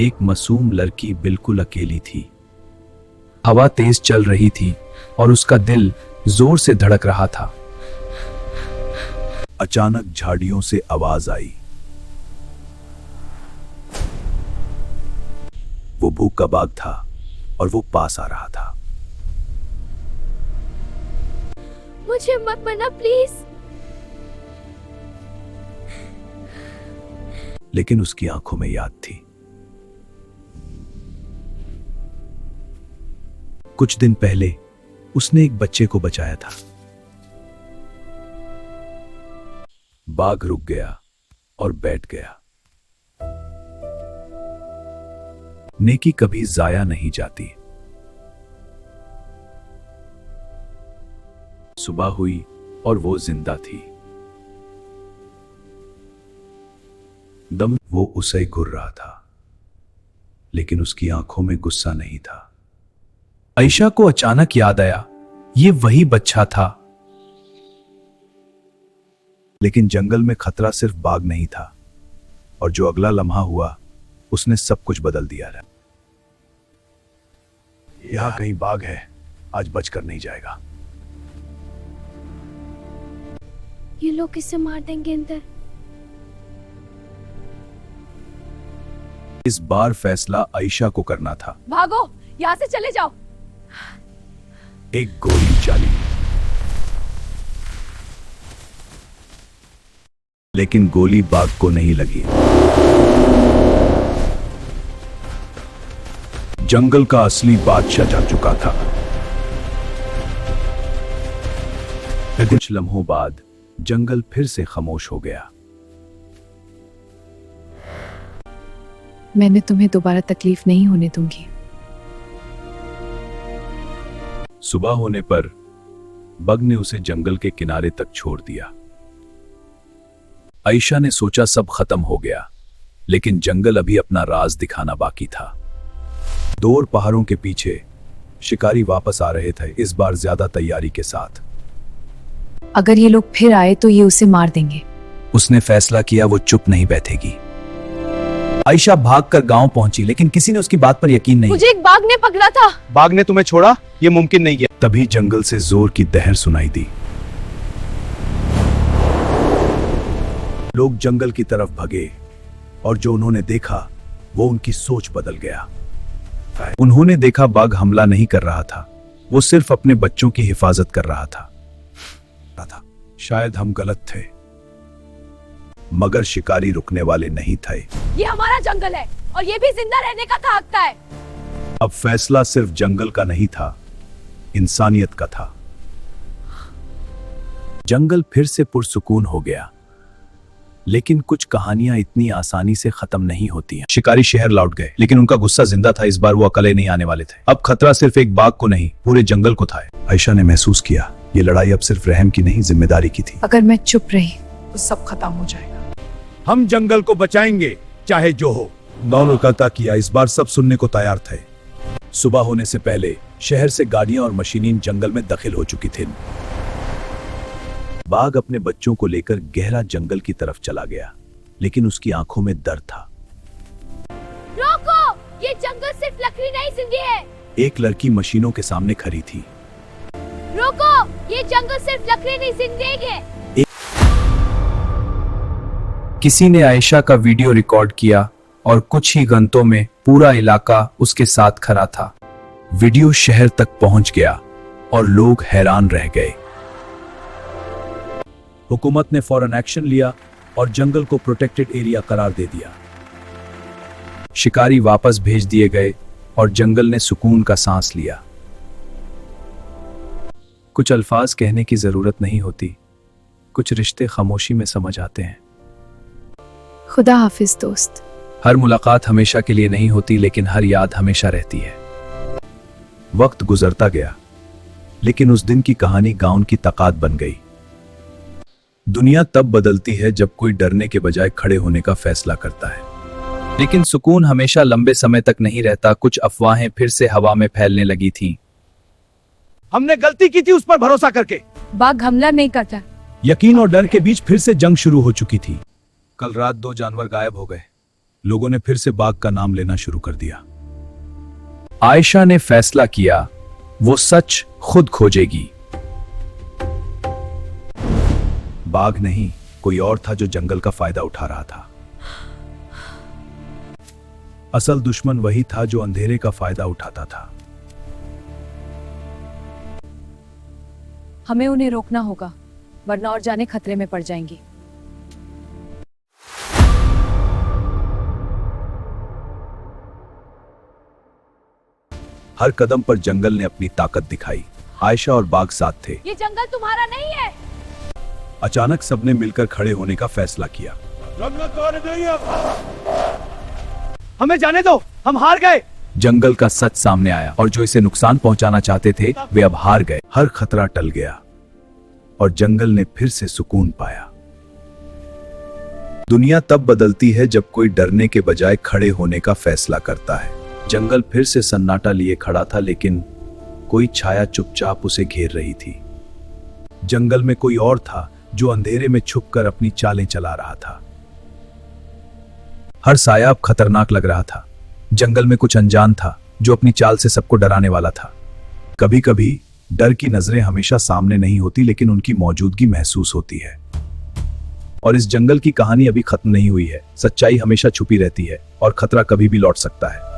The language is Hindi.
एक मासूम लड़की बिल्कुल अकेली थी। हवा तेज चल रही थी और उसका दिल जोर से धड़क रहा था। अचानक झाड़ियों से आवाज आई। वो भूख का बाघ था और वो पास आ रहा था। मुझे मत मारना प्लीज। लेकिन उसकी आंखों में याद थी। कुछ दिन पहले उसने एक बच्चे को बचाया था। बाघ रुक गया और बैठ गया। नेकी कभी जाया नहीं जाती। सुबह हुई और वो जिंदा थी। दम वो उसे घुर रहा था, लेकिन उसकी आंखों में गुस्सा नहीं था। आयशा को अचानक याद आया, ये वही बच्चा था। लेकिन जंगल में खतरा सिर्फ बाघ नहीं था, और जो अगला लम्हा हुआ उसने सब कुछ बदल दिया। यहां कहीं बाघ है, आज बचकर नहीं जाएगा। ये लोग किसे मार देंगे अंदर। इस बार फैसला आयशा को करना था। भागो, यहाँ से चले जाओ। एक गोली चली, लेकिन गोली बाघ को नहीं लगी। जंगल का असली बादशाह जा चुका था। कुछ लम्हों बाद जंगल फिर से खामोश हो गया। मैंने तुम्हें दोबारा तकलीफ नहीं होने दूंगी। सुबह होने पर बग ने उसे जंगल के किनारे तक छोड़ दिया। आयशा ने सोचा सब खत्म हो गया, लेकिन जंगल अभी अपना राज दिखाना बाकी था। दूर पहाड़ों के पीछे शिकारी वापस आ रहे थे, इस बार ज्यादा तैयारी के साथ। अगर ये लोग फिर आए तो ये उसे मार देंगे। उसने फैसला किया वो चुप नहीं बैठेगी। आयशा भागकर गांव पहुंची, लेकिन किसी ने उसकी बात पर यकीन नहीं। मुझे एक बाघ ने पकड़ा था। बाघ ने तुम्हें छोड़ा? ये मुमकिन नहीं है। तभी जंगल से जोर की दहर सुनाई दी। लोग जंगल की तरफ भगे, और जो उन्होंने देखा वो उनकी सोच बदल गया। उन्होंने देखा बाघ हमला नहीं कर रहा था, वो सिर्फ अपने बच्चों की हिफाजत कर रहा था। शायद हम गलत थे, मगर शिकारी रुकने वाले नहीं थे। ये हमारा जंगल है और ये भी जिंदा रहने का था हकता है। अब फैसला सिर्फ जंगल का नहीं था, इंसानियत का था। जंगल फिर से पुरसुकून हो गया, लेकिन कुछ कहानियां इतनी आसानी से खत्म नहीं होती हैं। शिकारी शहर लौट गए, लेकिन उनका गुस्सा जिंदा था। इस बार वो अकेले नहीं आने वाले थे। अब खतरा सिर्फ एक बाघ को नहीं, पूरे जंगल को था। आयशा ने महसूस किया ये लड़ाई अब सिर्फ रहम की नहीं, जिम्मेदारी की थी। अगर मैं चुप रही तो सब खत्म हो जाएगा। हम जंगल को बचाएंगे, चाहे जो हो। दोनों कहता किया, इस बार सब सुनने को तैयार थे। सुबह होने से पहले शहर से गाड़ियां और मशीनें जंगल में दाखिल हो चुकी थीं। बाघ अपने बच्चों को लेकर गहरा जंगल की तरफ चला गया, लेकिन उसकी आंखों में दर्द था। रोको, ये जंगल सिर्फ लकड़ी नहीं जिंदगी है। एक लड़की मशीनों के सामने खड़ी थी। रोको, ये जंगल सिर्फ लकड़ी नहीं जिंदगी है। किसी ने आयशा का वीडियो रिकॉर्ड किया और कुछ ही घंटों में पूरा इलाका उसके साथ खड़ा था। वीडियो शहर तक पहुंच गया और लोग हैरान रह गए। हुकूमत ने फौरन एक्शन लिया और जंगल को प्रोटेक्टेड एरिया करार दे दिया। शिकारी वापस भेज दिए गए और जंगल ने सुकून का सांस लिया। कुछ अल्फाज कहने की जरूरत नहीं होती, कुछ रिश्ते खामोशी में समझ आते हैं। खुदा हाफिज दोस्त। हर मुलाकात हमेशा के लिए नहीं होती, लेकिन हर याद हमेशा रहती है। वक्त गुजरता गया, लेकिन उस दिन की कहानी गांव की ताकत बन गई। दुनिया तब बदलती है जब कोई डरने के बजाय खड़े होने का फैसला करता है। लेकिन सुकून हमेशा लंबे समय तक नहीं रहता। कुछ अफवाहें फिर से हवा में फैलने लगी थीं। हमने गलती की थी उस पर भरोसा करके। बाघ हमला नहीं करता। यकीन और डर के बीच फिर से जंग शुरू हो चुकी थी। कल रात 2 जानवर गायब हो गए। लोगों ने फिर से बाघ का नाम लेना शुरू कर दिया। आयशा ने फैसला किया वो सच खुद खोजेगी। बाघ नहीं, कोई और था जो जंगल का फायदा उठा रहा था। असल दुश्मन वही था जो अंधेरे का फायदा उठाता था। हमें उन्हें रोकना होगा, वरना और जाने खतरे में पड़ जाएंगी। हर कदम पर जंगल ने अपनी ताकत दिखाई। आयशा और बाघ साथ थे। ये जंगल तुम्हारा नहीं है। अचानक सबने मिलकर खड़े होने का फैसला किया। हमें जाने दो, हम हार गए। जंगल का सच सामने आया और जो इसे नुकसान पहुंचाना चाहते थे वे अब हार गए। हर खतरा टल गया और जंगल ने फिर से सुकून पाया। दुनिया तब बदलती है जब कोई डरने के बजाय खड़े होने का फैसला करता है। जंगल फिर से सन्नाटा लिए खड़ा था, लेकिन कोई छाया चुपचाप उसे घेर रही थी। जंगल में कोई और था जो अंधेरे में छुपकर अपनी चालें चला रहा था। हर साया अब खतरनाक लग रहा था। जंगल में कुछ अनजान था जो अपनी चाल से सबको डराने वाला था। कभी कभी डर की नजरें हमेशा सामने नहीं होती, लेकिन उनकी मौजूदगी महसूस होती है। और इस जंगल की कहानी अभी खत्म नहीं हुई है। सच्चाई हमेशा छुपी रहती है और खतरा कभी भी लौट सकता है।